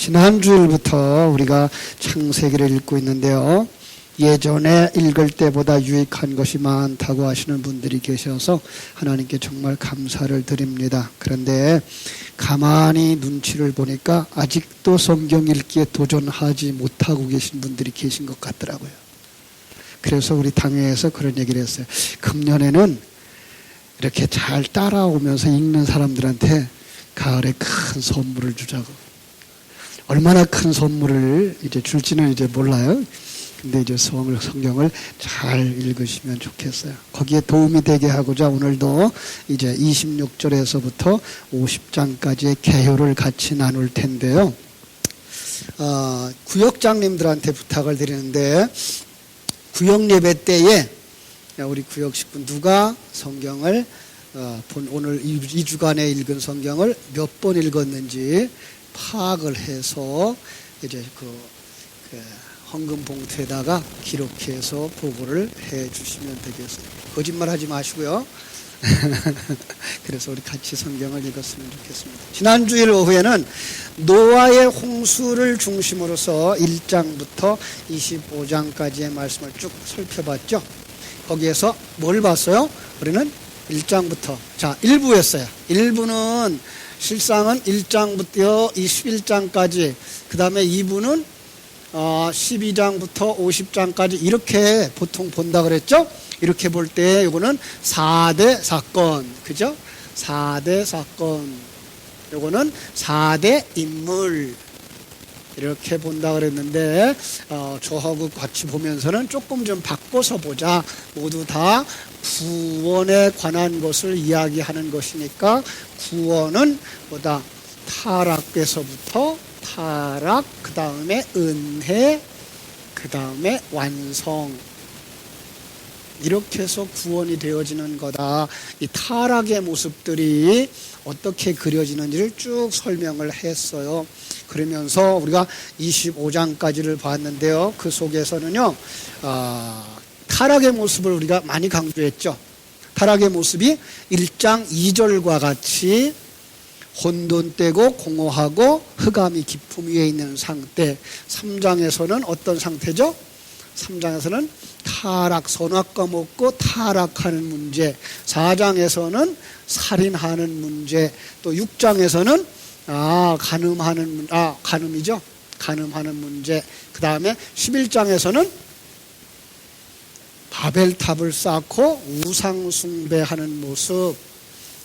지난주일부터 우리가 창세기를 읽고 있는데요. 예전에 읽을 때보다 유익한 것이 많다고 하시는 분들이 계셔서 하나님께 정말 감사를 드립니다. 그런데 가만히 눈치를 보니까 아직도 성경 읽기에 도전하지 못하고 계신 분들이 계신 것 같더라고요. 그래서 우리 당회에서 그런 얘기를 했어요. 금년에는 이렇게 잘 따라오면서 읽는 사람들한테 가을에 큰 선물을 주자고. 얼마나 큰 선물을 이제 줄지는 이제 몰라요. 근데 이제 성경을 잘 읽으시면 좋겠어요. 거기에 도움이 되게 하고자 오늘도 이제 26절에서부터 50장까지의 개요를 같이 나눌 텐데요. 구역장님들한테 부탁을 드리는데, 구역 예배 때에 우리 구역 식구 누가 성경을 오늘 2주간에 읽은 성경을 몇 번 읽었는지 파악을 해서 이제 그 헌금 봉투에다가 기록해서 보고를 해 주시면 되겠어요. 거짓말 하지 마시고요. 그래서 우리 같이 성경을 읽었으면 좋겠습니다. 지난주일 오후에는 노아의 홍수를 중심으로서 1장부터 25장까지의 말씀을 쭉 살펴봤죠. 거기에서 뭘 봤어요? 우리는 1장부터 1부였어요. 1부는 실상은 1장부터 21장까지, 그 다음에 2부는 12장부터 50장까지 이렇게 보통 본다 그랬죠? 이렇게 볼 때 이거는 4대 사건, 그죠? 4대 사건, 이거는 4대 인물, 이렇게 본다 그랬는데 저하고 같이 보면서는 조금 좀 바꿔서 보자. 모두 다 구원에 관한 것을 이야기하는 것이니까 구원은 뭐다? 타락에서부터 타락, 그 다음에 은혜, 그 다음에 완성, 이렇게 해서 구원이 되어지는 거다. 이 타락의 모습들이 어떻게 그려지는지를 쭉 설명을 했어요. 그러면서 우리가 25장까지를 봤는데요. 그 속에서는요, 타락의 모습을 우리가 많이 강조했죠. 타락의 모습이 1장 2절과 같이 혼돈되고 공허하고 흑암이 깊음 위에 있는 상태. 3장에서는 어떤 상태죠? 3장에서는 타락, 선악과 먹고 타락하는 문제. 4장에서는 살인하는 문제. 또 6장에서는 간음이죠. 간음하는 문제. 그 다음에 11장에서는 바벨탑을 쌓고 우상 숭배하는 모습.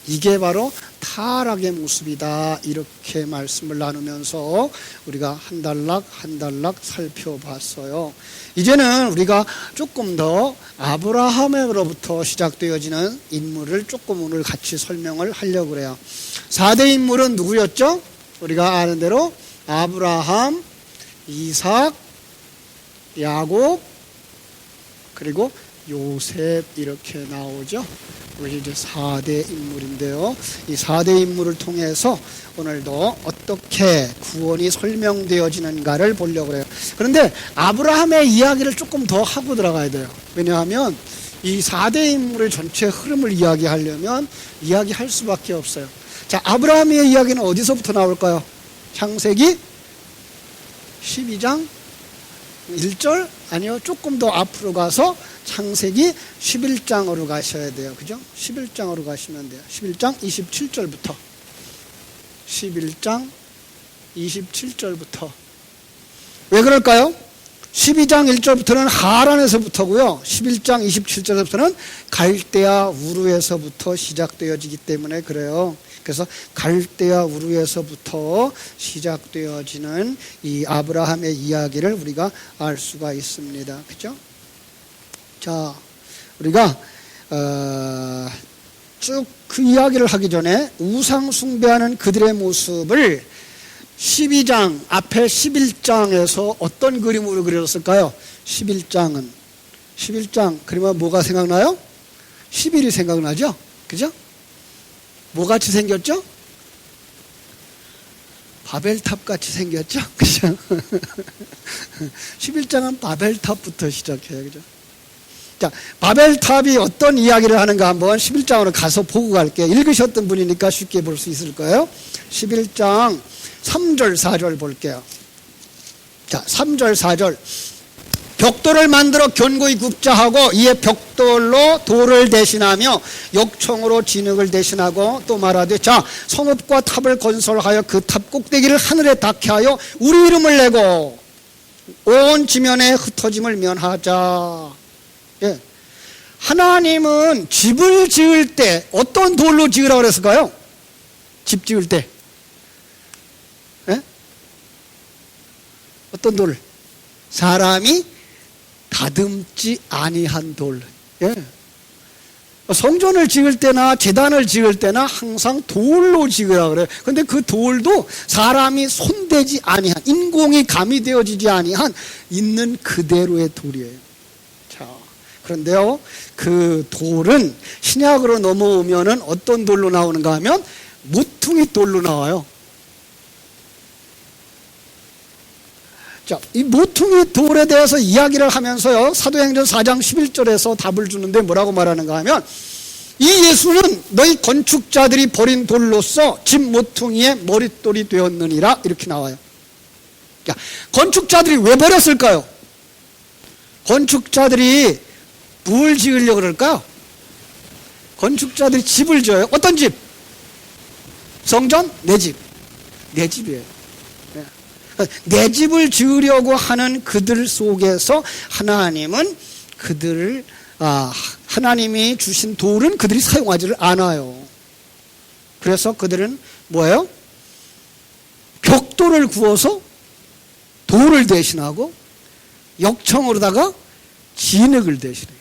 이게 바로 타락의 모습이다. 이렇게 말씀을 나누면서 우리가 한 단락 살펴봤어요. 이제는 우리가 조금 더 아브라함으로부터 시작되어지는 인물을 조금 오늘 같이 설명을 하려고 그래요. 4대 인물은 누구였죠? 우리가 아는 대로 아브라함, 이삭, 야곱, 그리고 요셉, 이렇게 나오죠. 이게 이제 4대 인물인데요. 이 4대 인물을 통해서 오늘도 어떻게 구원이 설명되어지는가를 보려고 해요. 그런데 아브라함의 이야기를 조금 더 하고 들어가야 돼요. 왜냐하면 이 4대 인물의 전체 흐름을 이야기하려면 이야기할 수밖에 없어요. 자, 아브라함의 이야기는 어디서부터 나올까요? 창세기 12장 1절? 아니요, 조금 더 앞으로 가서 창세기 11장으로 가셔야 돼요. 그죠? 11장으로 가시면 돼요. 11장 27절부터. 11장 27절부터. 왜 그럴까요? 12장 1절부터는 하란에서부터고요. 11장 27절부터는 갈대아 우르에서부터 시작되어지기 때문에 그래요. 그래서 갈대아 우르에서부터 시작되어지는 이 아브라함의 이야기를 우리가 알 수가 있습니다. 그죠? 자, 우리가 쭉 그 이야기를 하기 전에 우상 숭배하는 그들의 모습을 12장 앞에 11장에서 어떤 그림으로 그렸을까요? 11장 그러면 뭐가 생각나요? 11이 생각나죠? 그죠? 뭐 같이 생겼죠? 바벨탑 같이 생겼죠? 그죠? 11장은 바벨탑부터 시작해요. 그죠? 자, 바벨탑이 어떤 이야기를 하는가 한번 11장으로 가서 보고 갈게요. 읽으셨던 분이니까 쉽게 볼 수 있을 거예요. 11장 3절, 4절 볼게요. 자, 3절, 4절. 벽돌을 만들어 견고히 굽자 하고 이에 벽돌로 돌을 대신하며 역청으로 진흙을 대신하고 또 말하되 자 성읍과 탑을 건설하여 그 탑 꼭대기를 하늘에 닿게 하여 우리 이름을 내고 온 지면에 흩어짐을 면하자. 예. 하나님은 집을 지을 때 어떤 돌로 지으라고 그랬을까요? 집 지을 때 예? 어떤 돌? 사람이 다듬지 아니한 돌. 예. 성전을 지을 때나 제단을 지을 때나 항상 돌로 지으라 그래요. 근데 그 돌도 사람이 손대지 아니한, 인공이 가미되어지지 아니한 있는 그대로의 돌이에요. 자, 그런데요, 그 돌은 신약으로 넘어오면은 어떤 돌로 나오는가 하면 모퉁이 돌로 나와요. 자, 이 모퉁이 돌에 대해서 이야기를 하면서요, 사도행전 4장 11절에서 답을 주는데 뭐라고 말하는가 하면 이 예수는 너희 건축자들이 버린 돌로서 집 모퉁이의 머릿돌이 되었느니라 이렇게 나와요. 자, 건축자들이 왜 버렸을까요? 건축자들이 뭘 지으려고 그럴까요? 건축자들이 집을 지어요. 어떤 집? 성전? 내 집. 내 집이에요. 내 집을 지으려고 하는 그들 속에서 하나님은 그들을 하나님이 주신 돌은 그들이 사용하지를 않아요. 그래서 그들은 뭐예요? 벽돌을 구워서 돌을 대신하고 역청으로다가 진흙을 대신해요.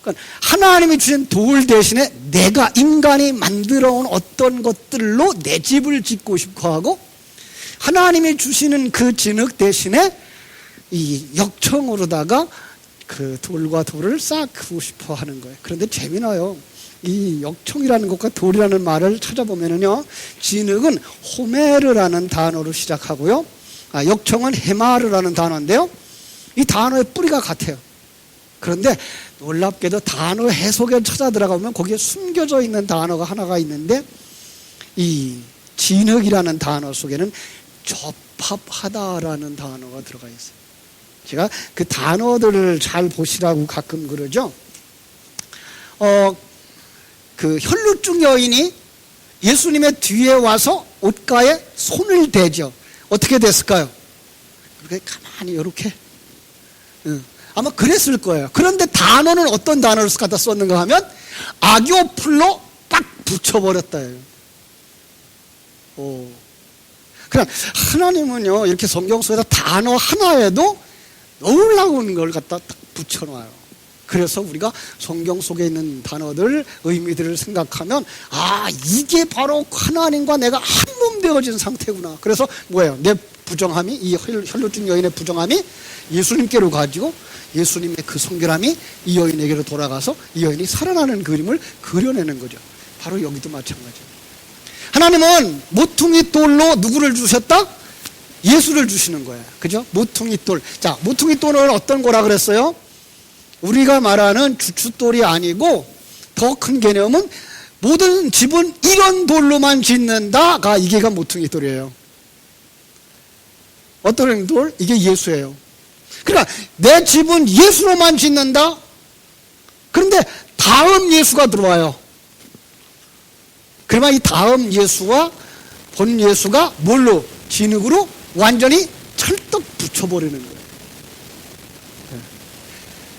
그러니까 하나님이 주신 돌 대신에 내가 인간이 만들어 온 어떤 것들로 내 집을 짓고 싶어 하고 하나님이 주시는 그 진흙 대신에 이 역청으로다가 그 돌과 돌을 쌓고 싶어 하는 거예요. 그런데 재미나요. 이 역청이라는 것과 돌이라는 말을 찾아보면요, 진흙은 호메르라는 단어로 시작하고요, 역청은 헤마르라는 단어인데요, 이 단어의 뿌리가 같아요. 그런데 놀랍게도 단어 해석에 찾아 들어가보면 거기에 숨겨져 있는 단어가 하나가 있는데 이 진흙이라는 단어 속에는 접합하다라는 단어가 들어가 있어요. 제가 그 단어들을 잘 보시라고 가끔 그러죠. 그 혈루증 여인이 예수님의 뒤에 와서 옷가에 손을 대죠. 어떻게 됐을까요? 그렇게 가만히 이렇게. 아마 그랬을 거예요. 그런데 단어는 어떤 단어를 갖다 썼는가 하면 아교풀로 딱 붙여버렸다예요. 그럼 하나님은요, 이렇게 성경 속에다 단어 하나에도 놀라운 걸 갖다 딱 붙여놔요. 그래서 우리가 성경 속에 있는 단어들, 의미들을 생각하면 이게 바로 하나님과 내가 한 몸 되어진 상태구나. 그래서 뭐예요? 내 부정함이, 이 혈루증 여인의 부정함이 예수님께로 가지고 예수님의 그 성결함이 이 여인에게로 돌아가서 이 여인이 살아나는 그림을 그려내는 거죠. 바로 여기도 마찬가지예요. 하나님은 모퉁이 돌로 누구를 주셨다? 예수를 주시는 거예요. 그죠? 모퉁이 돌. 자, 모퉁이 돌은 어떤 거라 그랬어요? 우리가 말하는 주춧돌이 아니고 더 큰 개념은 모든 집은 이런 돌로만 짓는다가 이게가 모퉁이 돌이에요. 어떤 돌? 이게 예수예요. 그러니까 내 집은 예수로만 짓는다? 그런데 다음 예수가 들어와요. 그러면 이 다음 예수와 본 예수가 뭘로? 진흙으로 완전히 찰떡 붙여버리는 거예요.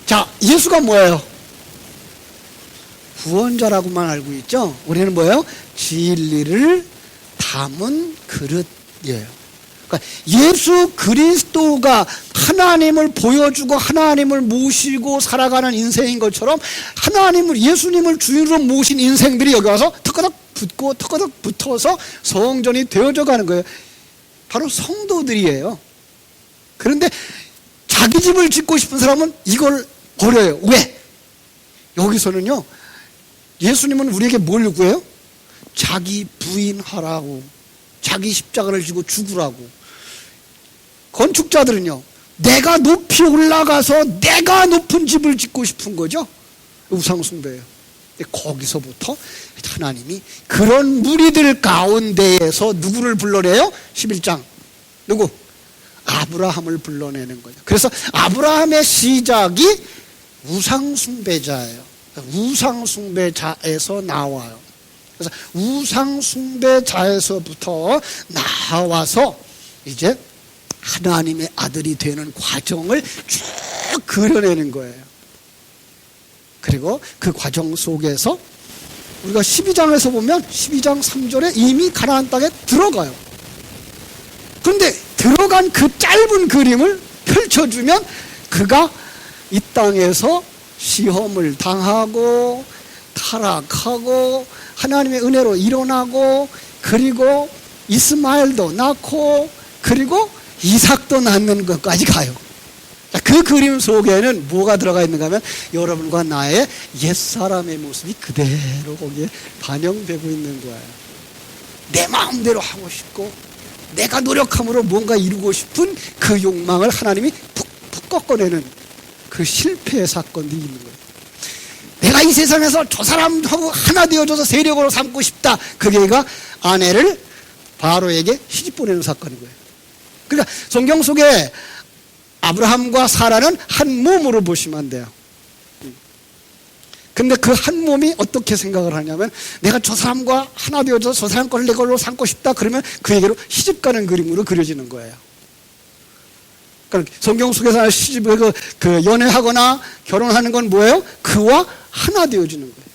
자, 예수가 뭐예요? 구원자라고만 알고 있죠? 우리는 뭐예요? 진리를 담은 그릇이에요. 그러니까 예수 그리스도가 하나님을 보여주고 하나님을 모시고 살아가는 인생인 것처럼 예수님을 주인으로 모신 인생들이 여기 와서 턱가닥 붙고 턱가닥 붙어서 성전이 되어져 가는 거예요. 바로 성도들이에요. 그런데 자기 집을 짓고 싶은 사람은 이걸 버려요. 왜? 여기서는요, 예수님은 우리에게 뭘 요구해요? 자기 부인하라고, 자기 십자가를 지고 죽으라고. 건축자들은요, 내가 높이 올라가서 내가 높은 집을 짓고 싶은 거죠. 우상숭배예요. 거기서부터 하나님이 그런 무리들 가운데에서 누구를 불러내요? 11장 누구? 아브라함을 불러내는 거죠. 그래서 아브라함의 시작이 우상숭배자예요. 우상숭배자에서 나와요. 그래서 우상숭배자에서부터 나와서 이제 하나님의 아들이 되는 과정을 쭉 그려내는 거예요. 그리고 그 과정 속에서 우리가 12장에서 보면 12장 3절에 이미 가나안 땅에 들어가요. 그런데 들어간 그 짧은 그림을 펼쳐주면 그가 이 땅에서 시험을 당하고 타락하고 하나님의 은혜로 일어나고 그리고 이스마엘도 낳고 그리고 이삭도 낳는 것까지 가요. 그 그림 속에는 뭐가 들어가 있는가 하면 여러분과 나의 옛사람의 모습이 그대로 거기에 반영되고 있는 거예요. 내 마음대로 하고 싶고 내가 노력함으로 뭔가 이루고 싶은 그 욕망을 하나님이 푹푹 꺾어내는 그 실패의 사건도 있는 거예요. 내가 이 세상에서 저 사람하고 하나 되어져서 세력으로 삼고 싶다. 그게가 아내를 바로에게 시집 보내는 사건인 거예요. 그러니까 성경 속에 아브라함과 사라는 한 몸으로 보시면 안 돼요. 근데 그 한 몸이 어떻게 생각을 하냐면 내가 저 사람과 하나 되어져서 저 사람 걸 내 걸로 삼고 싶다. 그러면 그에게로 시집가는 그림으로 그려지는 거예요. 그러니까 성경 속에서 시집을 그 연애하거나 결혼하는 건 뭐예요? 그와 하나 되어지는 거예요.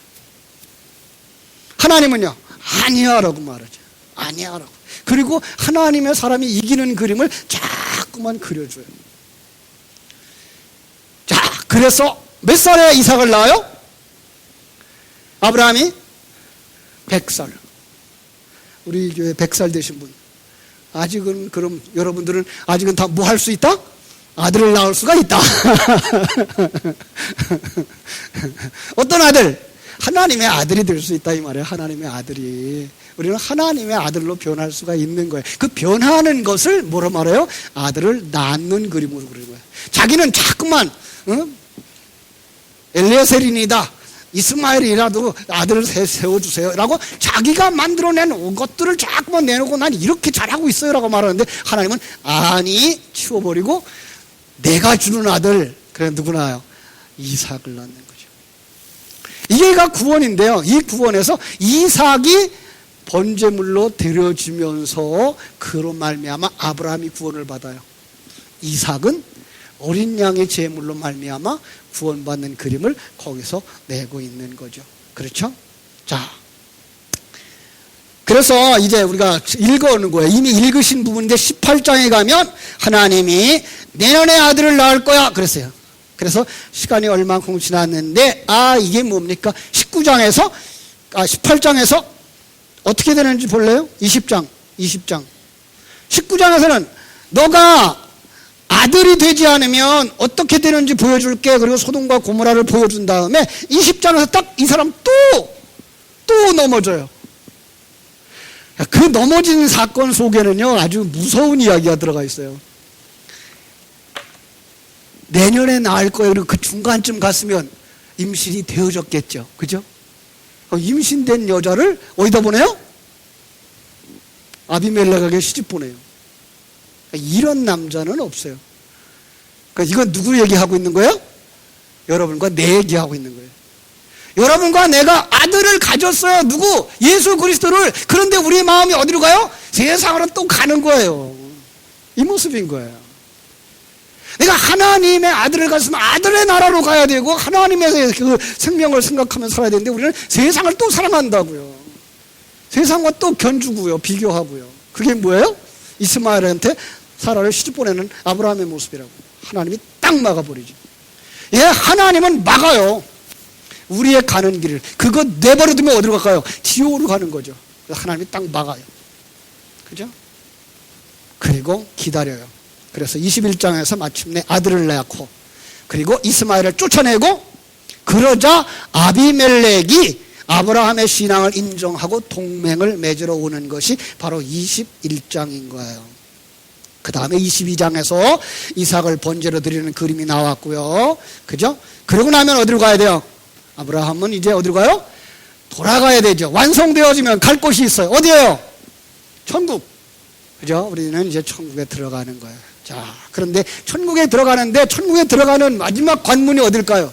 하나님은요 아니야라고 말하죠. 아니야라고. 그리고 하나님의 사람이 이기는 그림을 자꾸만 그려줘요. 자, 그래서 몇 살에 이삭을 낳아요? 아브라함이 100살. 우리 교회 100살 되신 분. 아직은 그럼 여러분들은 아직은 다 뭐 할 수 있다? 아들을 낳을 수가 있다. 어떤 아들? 하나님의 아들이 될 수 있다 이 말이에요. 하나님의 아들이. 우리는 하나님의 아들로 변할 수가 있는 거예요. 그 변하는 것을 뭐로 말해요? 아들을 낳는 그림으로 그리는 거예요. 자기는 자꾸만 엘리에셀이니다 이스마엘이라도 아들을 세워주세요 라고 자기가 만들어낸 것들을 자꾸만 내놓고 난 이렇게 잘하고 있어요 라고 말하는데 하나님은 아니 치워버리고 내가 주는 아들 그래 누구나요? 이삭을 낳는 거죠. 이게가 구원인데요. 이 구원에서 이삭이 번제물로 드려지면서 그로 말미암아 아브라함이 구원을 받아요. 이삭은 어린 양의 제물로 말미암아 구원받는 그림을 거기서 내고 있는 거죠. 그렇죠? 자, 그래서 이제 우리가 읽어오는 거예요. 이미 읽으신 부분인데 18장에 가면 하나님이 내년에 아들을 낳을 거야 그랬어요. 그래서 시간이 얼마큼 지났는데 이게 뭡니까? 18장에서 어떻게 되는지 볼래요? 20장 19장에서는 너가 아들이 되지 않으면 어떻게 되는지 보여줄게. 그리고 소돔과 고모라를 보여준 다음에 20장에서 딱 이 사람 또 넘어져요. 그 넘어진 사건 속에는요 아주 무서운 이야기가 들어가 있어요. 내년에 낳을 거예요. 그리고 그 중간쯤 갔으면 임신이 되어졌겠죠. 그죠? 임신된 여자를 어디다 보내요? 아비멜렉에게 시집 보내요. 이런 남자는 없어요. 그러니까 이건 누구 얘기하고 있는 거예요? 여러분과 내 얘기하고 있는 거예요. 여러분과 내가 아들을 가졌어요. 누구? 예수 그리스도를. 그런데 우리의 마음이 어디로 가요? 세상으로 또 가는 거예요. 이 모습인 거예요. 내가 하나님의 아들을 가졌으면 아들의 나라로 가야 되고 하나님의 그 생명을 생각하면서 살아야 되는데 우리는 세상을 또 사랑한다고요. 세상과 또 견주고요. 비교하고요. 그게 뭐예요? 이스마엘한테 사라를 시집 보내는 아브라함의 모습이라고. 하나님이 딱 막아버리죠. 예, 하나님은 막아요. 우리의 가는 길을. 그거 내버려두면 어디로 갈까요? 지옥으로 가는 거죠. 하나님이 딱 막아요. 그죠? 그리고 기다려요. 그래서 21장에서 마침내 아들을 낳고 그리고 이스마엘을 쫓아내고 그러자 아비멜렉이 아브라함의 신앙을 인정하고 동맹을 맺으러 오는 것이 바로 21장인 거예요. 그 다음에 22장에서 이삭을 번제로 드리는 그림이 나왔고요. 그죠? 그러고 나면 어디로 가야 돼요? 아브라함은 이제 어디로 가요? 돌아가야 되죠. 완성되어지면 갈 곳이 있어요. 어디예요? 천국. 그죠? 우리는 이제 천국에 들어가는 거예요. 자, 그런데 천국에 들어가는데 천국에 들어가는 마지막 관문이 어딜까요?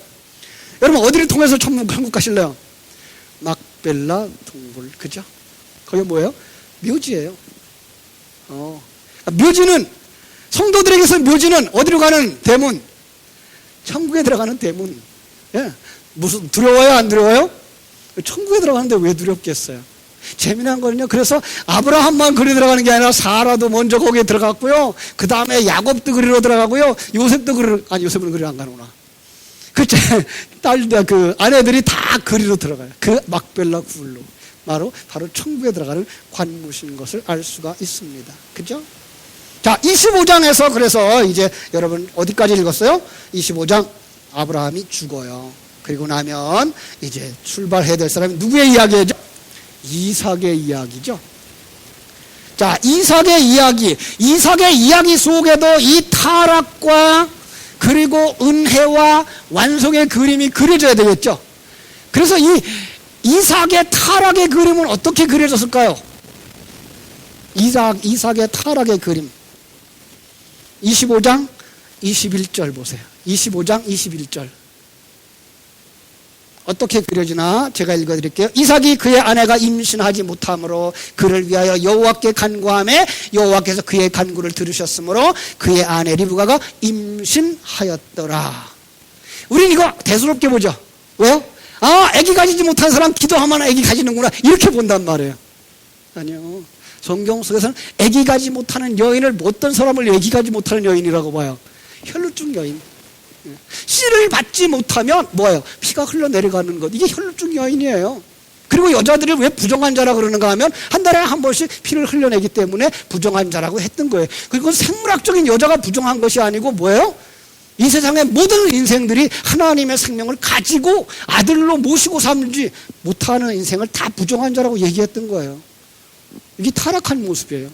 여러분 어디를 통해서 천국 가실래요? 막벨라 동굴. 그죠? 거기 뭐예요? 묘지예요. 묘지는 성도들에게서 묘지는 어디로 가는 대문? 천국에 들어가는 대문. 예. 무슨 두려워요? 안 두려워요? 천국에 들어가는데 왜 두렵겠어요? 재미난 거는요. 그래서 아브라함만 그리 들어가는 게 아니라 사라도 먼저 거기에 들어갔고요. 그 다음에 야곱도 그리로 들어가고요. 요셉도 그리로, 아니 요셉은 그리 안 가는구나. 그 아내들이 다 그리로 들어가요. 그 막벨라 굴로. 바로 천국에 들어가는 관무신 것을 알 수가 있습니다. 그죠? 자, 25장에서 그래서 이제 여러분 어디까지 읽었어요? 25장 아브라함이 죽어요. 그리고 나면 이제 출발해야 될 사람이 누구의 이야기죠? 이삭의 이야기죠. 자, 이삭의 이야기 속에도 이 타락과 그리고 은혜와 완성의 그림이 그려져야 되겠죠. 그래서 이 이삭의 타락의 그림은 어떻게 그려졌을까요? 이삭의 타락의 그림. 25장 21절 보세요. 25장 21절. 어떻게 그려지나 제가 읽어드릴게요. 이삭이 그의 아내가 임신하지 못함으로 그를 위하여 여호와께 간구하매 여호와께서 그의 간구를 들으셨으므로 그의 아내 리브가가 임신하였더라. 우린 이거 대수롭게 보죠. 왜요? 아기 가지지 못한 사람 기도하면 아기 가지는구나 이렇게 본단 말이에요. 아니요. 성경 속에서는 아기 가지 못하는 여인을 어떤 사람을 아기 가지 못하는 여인이라고 봐요? 혈루증 여인. 씨를 받지 못하면 뭐예요? 피가 흘러내려가는 것. 이게 혈루증 여인이에요. 그리고 여자들이 왜 부정한 자라 그러는가 하면 한 달에 한 번씩 피를 흘려내기 때문에 부정한 자라고 했던 거예요. 그리고 생물학적인 여자가 부정한 것이 아니고 뭐예요? 이 세상의 모든 인생들이 하나님의 생명을 가지고 아들로 모시고 살지 못하는 인생을 다 부정한 자라고 얘기했던 거예요. 이게 타락한 모습이에요.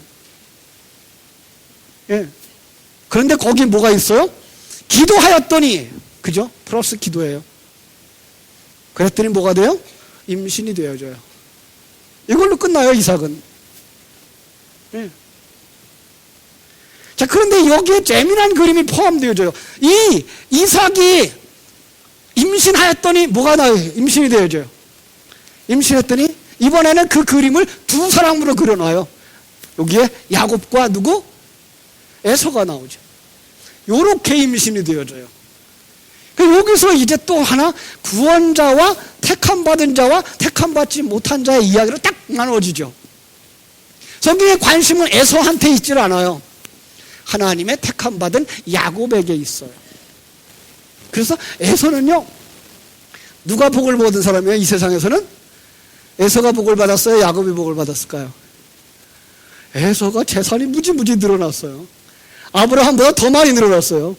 예. 그런데 거기 뭐가 있어요? 기도하였더니, 그죠? 플러스 기도예요. 그랬더니 뭐가 돼요? 임신이 되어져요. 이걸로 끝나요, 이삭은. 예. 자, 그런데 여기에 재미난 그림이 포함되어져요. 이 이삭이 임신하였더니 뭐가 나요? 임신이 되어져요. 임신했더니 이번에는 그 그림을 두 사람으로 그려놔요. 여기에 야곱과 누구? 에서가 나오죠. 요렇게 임신이 되어져요. 여기서 이제 또 하나 구원자와 택함받은 자와 택함받지 못한 자의 이야기로 딱 나눠지죠. 성경의 관심은 에서한테 있질 않아요. 하나님의 택함받은 야곱에게 있어요. 그래서 에서는요, 누가 복을 받은 사람이에요? 이 세상에서는? 에서가 복을 받았어요? 야곱이 복을 받았을까요? 에서가 재산이 무지무지 늘어났어요. 아브라함보다 더 많이 늘어났어요.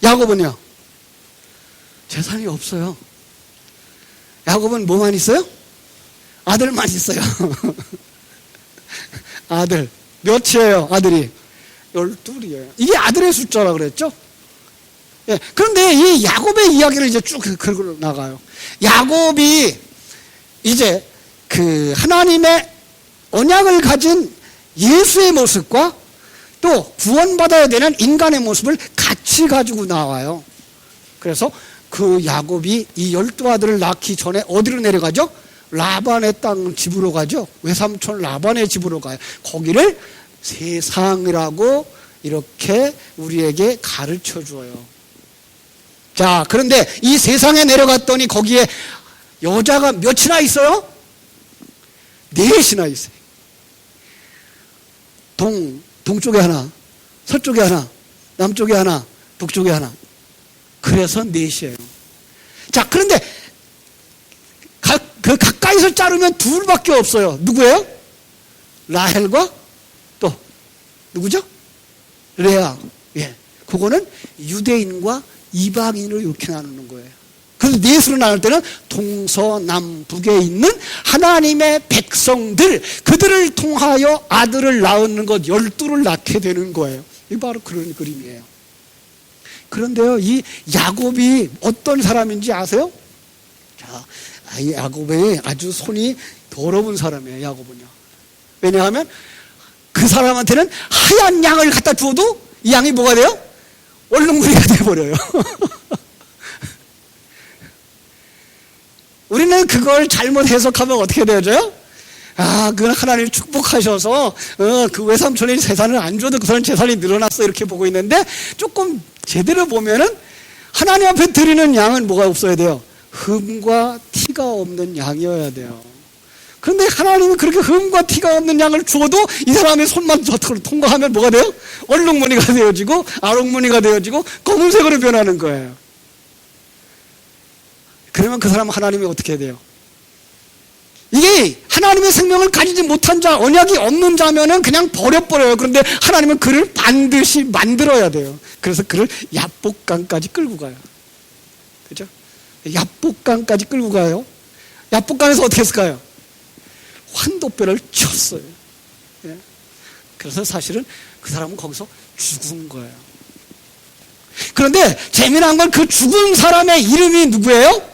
야곱은요? 재산이 없어요. 야곱은 뭐만 있어요? 아들만 있어요. 아들. 몇이에요, 아들이? 12이에요. 이게 아들의 숫자라 그랬죠? 예. 그런데 이 야곱의 이야기를 이제 쭉 긁어 나가요. 야곱이 이제 그 하나님의 언약을 가진 예수의 모습과 또 구원받아야 되는 인간의 모습을 같이 가지고 나와요. 그래서 그 야곱이 이 12아들을 낳기 전에 어디로 내려가죠? 라반의 땅 집으로 가죠. 외삼촌 라반의 집으로 가요. 거기를 세상이라고 이렇게 우리에게 가르쳐 줘요. 자, 그런데 이 세상에 내려갔더니 거기에 여자가 몇이나 있어요? 4이나 있어요. 동쪽에 하나, 서쪽에 하나, 남쪽에 하나, 북쪽에 하나. 그래서 4이에요. 자, 그런데 가까이서 자르면 둘밖에 없어요. 누구예요? 라헬과 또 누구죠? 레아. 예, 그거는 유대인과 이방인으로 이렇게 나누는 거예요. 그래서 넷으로 나눌 때는 동서남북에 있는 하나님의 백성들, 그들을 통하여 아들을 낳는 것 12를 낳게 되는 거예요. 이 바로 그런 그림이에요. 그런데요, 이 야곱이 어떤 사람인지 아세요? 자, 야곱이 아주 손이 더러운 사람이에요, 야곱은요. 왜냐하면 그 사람한테는 하얀 양을 갖다 주어도 이 양이 뭐가 돼요? 얼룩무늬가 돼버려요. 우리는 그걸 잘못 해석하면 어떻게 되어져요? 그건 하나님이 축복하셔서 그 외삼촌이 재산을 안 줘도 그 사람 재산이 늘어났어 이렇게 보고 있는데, 조금 제대로 보면은 하나님 앞에 드리는 양은 뭐가 없어야 돼요? 흠과 티가 없는 양이어야 돼요. 그런데 하나님은 그렇게 흠과 티가 없는 양을 주어도 이 사람의 손만 통과하면 뭐가 돼요? 얼룩무늬가 되어지고 아롱무늬가 되어지고 검은색으로 변하는 거예요. 그러면 그 사람은 하나님이 어떻게 해야 돼요? 이게 하나님의 생명을 가지지 못한 자, 언약이 없는 자면은 그냥 버려버려요. 그런데 하나님은 그를 반드시 만들어야 돼요. 그래서 그를 야복강까지 끌고 가요. 그죠? 야복강까지 끌고 가요. 야복강에서 어떻게 했을까요? 환도뼈를 쳤어요. 예? 그래서 사실은 그 사람은 거기서 죽은 거예요. 그런데 재미난 건 그 죽은 사람의 이름이 누구예요?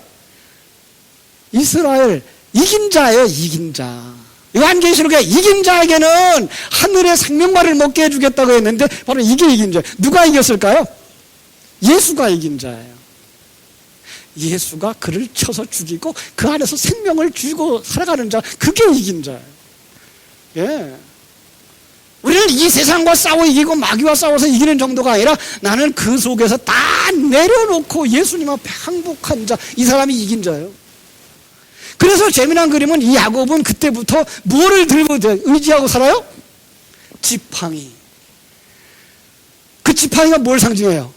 이스라엘, 이긴 자예요. 이긴 자. 요한계시록에 이긴 자에게는 하늘의 생명과를 먹게 해주겠다고 했는데 바로 이게 이긴 자예요. 누가 이겼을까요? 예수가 이긴 자예요. 예수가 그를 쳐서 죽이고 그 안에서 생명을 주고 살아가는 자, 그게 이긴 자예요. 예. 우리는 이 세상과 싸워 이기고 마귀와 싸워서 이기는 정도가 아니라 나는 그 속에서 다 내려놓고 예수님 앞에 항복한 자, 이 사람이 이긴 자예요. 그래서 재미난 그림은 이 야곱은 그때부터 뭐를 들고 의지하고 살아요? 지팡이. 그 지팡이가 뭘 상징해요?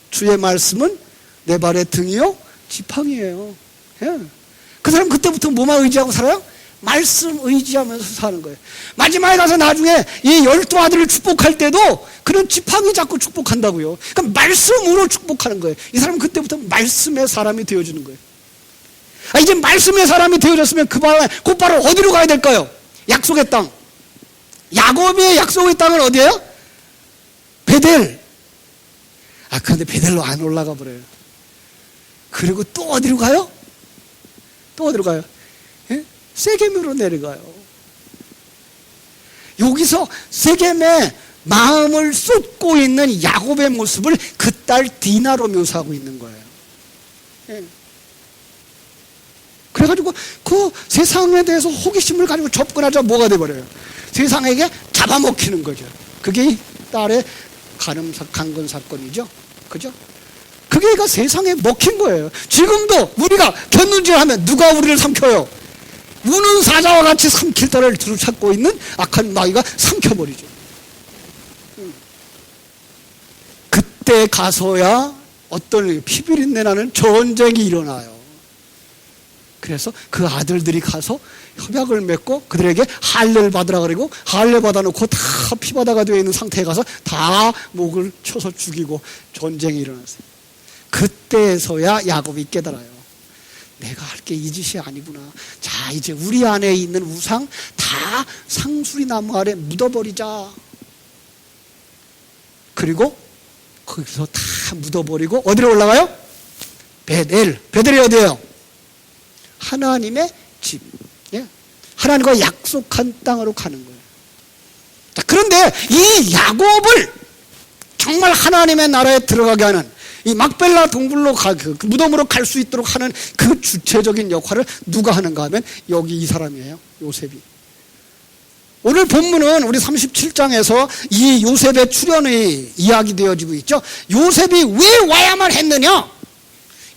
주의 말씀은 내 발의 등이요 지팡이에요. 예. 그 사람 그때부터 뭐만 의지하고 살아요? 말씀 의지하면서 사는 거예요. 마지막에 가서 나중에 이 12아들을 축복할 때도 그런 지팡이 잡고 축복한다고요. 그러니까 말씀으로 축복하는 거예요. 이 사람은 그때부터 말씀의 사람이 되어주는 거예요. 이제 말씀의 사람이 되어졌으면 곧바로 어디로 가야 될까요? 약속의 땅. 야곱의 약속의 땅은 어디예요? 베델. 그런데 베델로 안 올라가 버려요. 그리고 또 어디로 가요? 또 어디로 가요? 예? 세겜으로 내려가요. 여기서 세겜의 마음을 쏟고 있는 야곱의 모습을 그 딸 디나로 묘사하고 있는 거예요. 예. 그래가지고 그 세상에 대해서 호기심을 가지고 접근하자 뭐가 돼버려요? 세상에게 잡아먹히는 거죠. 그게 이 딸의 강건 사건이죠. 그죠? 그게 세상에 먹힌 거예요. 지금도 우리가 곁눈질하면 누가 우리를 삼켜요? 우는 사자와 같이 삼킬 딸을 들이찾고 있는 악한 마귀가 삼켜버리죠. 그때 가서야 어떤 피비린내 나는 전쟁이 일어나요. 그래서 그 아들들이 가서 협약을 맺고 그들에게 할례를 받으라 그러고 할례 받아놓고 다 피바다가 되어 있는 상태에 가서 다 목을 쳐서 죽이고 전쟁이 일어났어요. 그때서야 야곱이 깨달아요. 내가 할 게 이 짓이 아니구나. 자, 이제 우리 안에 있는 우상 다 상수리 나무 아래 묻어버리자. 그리고 거기서 다 묻어버리고 어디로 올라가요? 베델. 베델이 어디예요? 하나님의 집. 예? 하나님과 약속한 땅으로 가는 거예요. 자, 그런데 이 야곱을 정말 하나님의 나라에 들어가게 하는 이 막벨라 동굴로 그 무덤으로 갈 수 있도록 하는 그 주체적인 역할을 누가 하는가 하면 여기 이 사람이에요. 요셉이. 오늘 본문은 우리 37장에서 이 요셉의 출현이 이야기되어지고 있죠. 요셉이 왜 와야만 했느냐?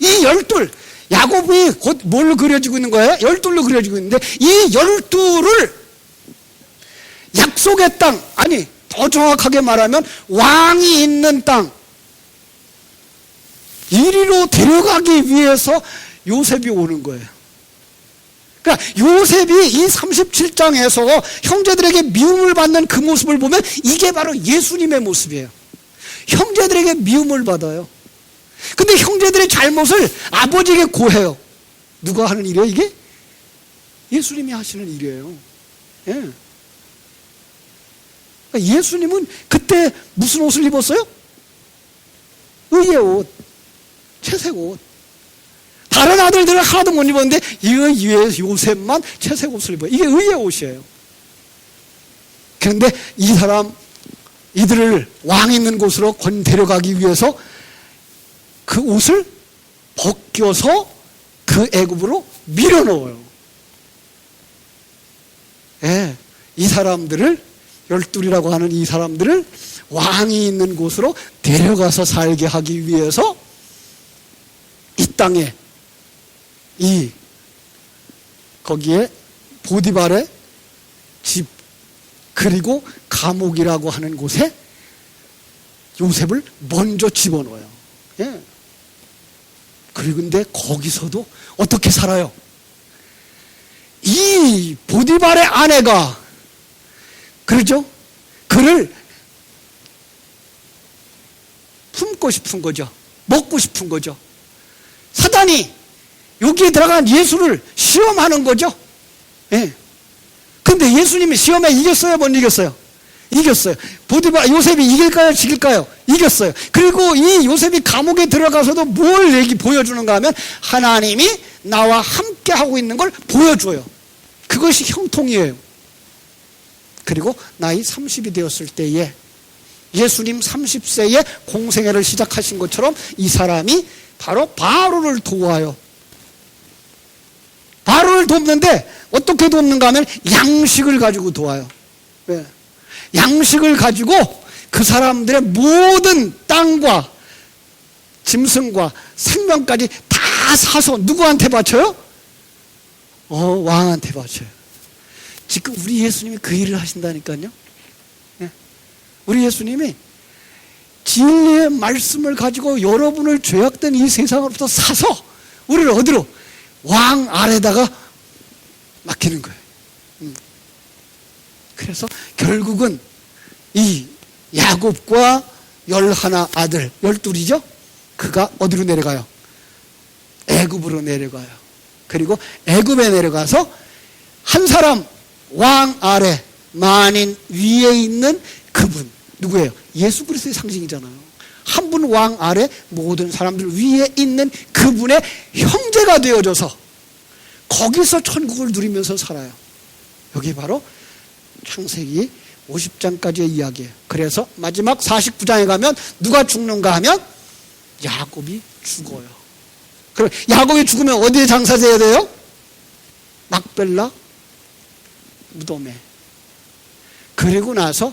이 열둘, 야곱이 곧 뭘로 그려지고 있는 거예요? 열둘로 그려지고 있는데 이 열둘을 약속의 땅, 아니 더 정확하게 말하면 왕이 있는 땅, 이리로 데려가기 위해서 요셉이 오는 거예요. 그러니까 요셉이 이 37장에서 형제들에게 미움을 받는 그 모습을 보면 이게 바로 예수님의 모습이에요. 형제들에게 미움을 받아요. 근데 형제들의 잘못을 아버지에게 고해요. 누가 하는 일이에요, 이게? 예수님이 하시는 일이에요. 예. 그러니까 예수님은 그때 무슨 옷을 입었어요? 의의 옷, 채색 옷. 다른 아들들은 하나도 못 입었는데 이 요셉만 채색 옷을 입어요. 이게 의의 옷이에요. 그런데 이들을 왕 있는 곳으로 데려가기 위해서 그 옷을 벗겨서 그 애굽으로 밀어넣어요. 예, 이 사람들을, 열둘이라고 하는 이 사람들을 왕이 있는 곳으로 데려가서 살게 하기 위해서 이 땅에 거기에 보디발의 집 그리고 감옥이라고 하는 곳에 요셉을 먼저 집어넣어요. 예. 그리고 근데 거기서도 어떻게 살아요? 이 보디발의 아내가 그러죠? 그를 품고 싶은 거죠. 먹고 싶은 거죠. 사단이 여기에 들어간 예수를 시험하는 거죠. 예. 근데 예수님이 시험에 이겼어요? 못 이겼어요? 이겼어요. 요셉이 이길까요? 지길까요? 이겼어요. 그리고 이 요셉이 감옥에 들어가서도 뭘 보여주는가 하면 하나님이 나와 함께 하고 있는 걸 보여줘요. 그것이 형통이에요. 그리고 나이 30이 되었을 때에 예수님 30세에 공생애를 시작하신 것처럼 이 사람이 바로 바로를 도와요. 바로를 돕는데 어떻게 돕는가 하면 양식을 가지고 도와요. 왜? 양식을 가지고 그 사람들의 모든 땅과 짐승과 생명까지 다 사서 누구한테 바쳐요? 왕한테 바쳐요. 지금 우리 예수님이 그 일을 하신다니까요. 네. 우리 예수님이 진리의 말씀을 가지고 여러분을 죄악된 이 세상으로부터 사서 우리를 어디로? 왕 아래다가 맡기는 거예요. 그래서 결국은 이 야곱과 11 아들, 12이죠? 그가 어디로 내려가요? 애굽으로 내려가요. 그리고 애굽에 내려가서 한 사람 왕 아래 만인 위에 있는 그분 누구예요? 예수 그리스도의 상징이잖아요. 한 분 왕 아래 모든 사람들 위에 있는 그분의 형제가 되어져서 거기서 천국을 누리면서 살아요. 여기 바로 창세기 50장까지의 이야기예요. 그래서 마지막 49장에 가면 누가 죽는가 하면 야곱이 죽어요. 그럼 야곱이 죽으면 어디에 장사돼야 돼요? 막벨라 무덤에. 그리고 나서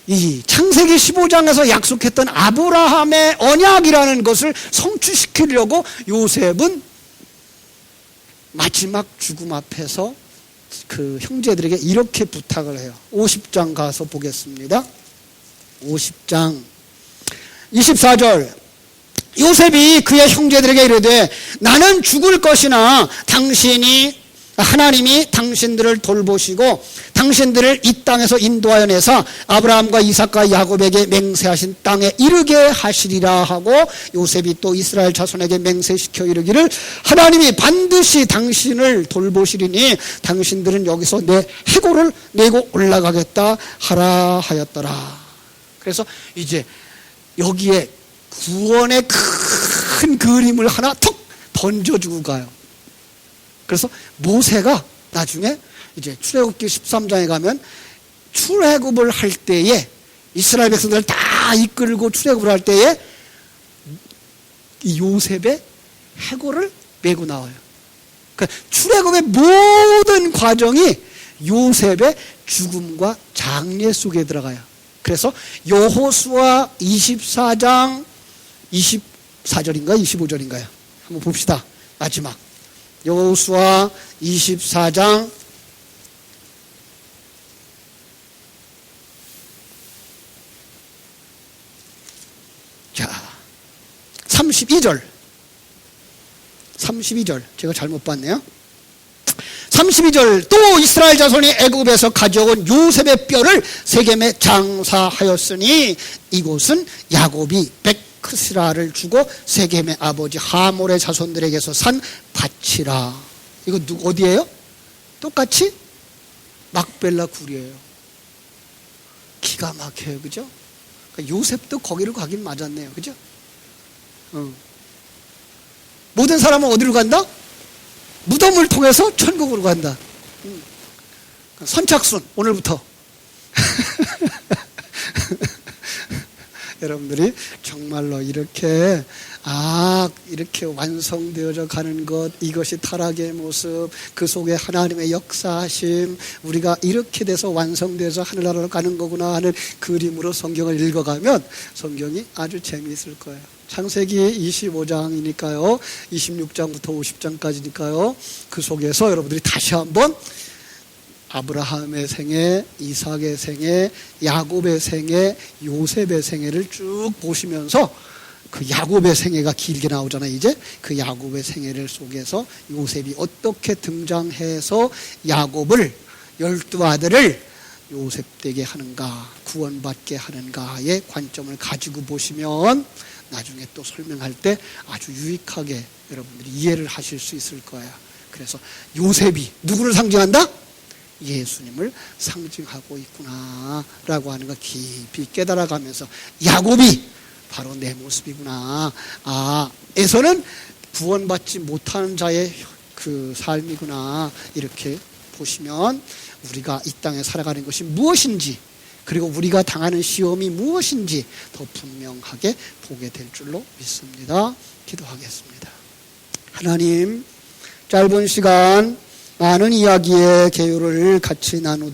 이 창세기 15장에서 약속했던 아브라함의 언약이라는 것을 성취시키려고 요셉은 마지막 죽음 앞에서 그 형제들에게 이렇게 부탁을 해요. 50장 가서 보겠습니다. 50장 24절 요셉이 그의 형제들에게 이르되 나는 죽을 것이나 하나님이 당신들을 돌보시고 당신들을 이 땅에서 인도하여 내사 아브라함과 이삭과 야곱에게 맹세하신 땅에 이르게 하시리라 하고 요셉이 또 이스라엘 자손에게 맹세시켜 이르기를 하나님이 반드시 당신을 돌보시리니 당신들은 여기서 내 해골을 내고 올라가겠다 하라 하였더라. 그래서 이제 여기에 구원의 큰 그림을 하나 툭 던져주고 가요. 그래서 모세가 나중에 이제 출애굽기 13장에 가면 출애굽을 할 때에 이스라엘 백성들을 다 이끌고 출애굽을 할 때에 이 요셉의 해골을 메고 나와요. 그러니까 출애굽의 모든 과정이 요셉의 죽음과 장례 속에 들어가요. 그래서 여호수아 24장 24절인가 25절인가요? 한번 봅시다. 마지막 여호수아 24장 32절 제가 잘못 봤네요. 32절 또 이스라엘 자손이 애굽에서 가져온 요셉의 뼈를 세겜에 장사하였으니 이곳은 야곱이 베크시라를 주고 세겜의 아버지 하몰의 자손들에게서 산 밭이라. 이거 어디예요? 똑같이 막벨라 굴이에요. 기가 막혀요. 그죠? 그러니까 요셉도 거기를 가긴 맞았네요. 그죠? 모든 사람은 어디로 간다? 무덤을 통해서 천국으로 간다. 선착순 오늘부터 여러분들이 정말로 이렇게 이렇게 완성되어져 가는 것, 이것이 타락의 모습, 그 속에 하나님의 역사하심, 우리가 이렇게 돼서 완성돼서 하늘나라로 가는 거구나 하는 그림으로 성경을 읽어가면 성경이 아주 재미있을 거예요. 창세기 25장이니까요 26장부터 50장까지니까요 그 속에서 여러분들이 다시 한번 아브라함의 생애, 이삭의 생애, 야곱의 생애, 요셉의 생애를 쭉 보시면서 그 야곱의 생애가 길게 나오잖아요. 이제 그 야곱의 생애를 속에서 요셉이 어떻게 등장해서 야곱을 12아들을 요셉되게 하는가, 구원받게 하는가의 관점을 가지고 보시면 나중에 또 설명할 때 아주 유익하게 여러분들이 이해를 하실 수 있을 거예요. 그래서 요셉이 누구를 상징한다? 예수님을 상징하고 있구나 라고 하는 걸 깊이 깨달아가면서 야곱이 바로 내 모습이구나, 에서는 구원받지 못하는 자의 그 삶이구나, 이렇게 보시면 우리가 이 땅에 살아가는 것이 무엇인지, 그리고 우리가 당하는 시험이 무엇인지 더 분명하게 보게 될 줄로 믿습니다. 기도하겠습니다. 하나님, 짧은 시간 많은 이야기의 개요를 같이 나누다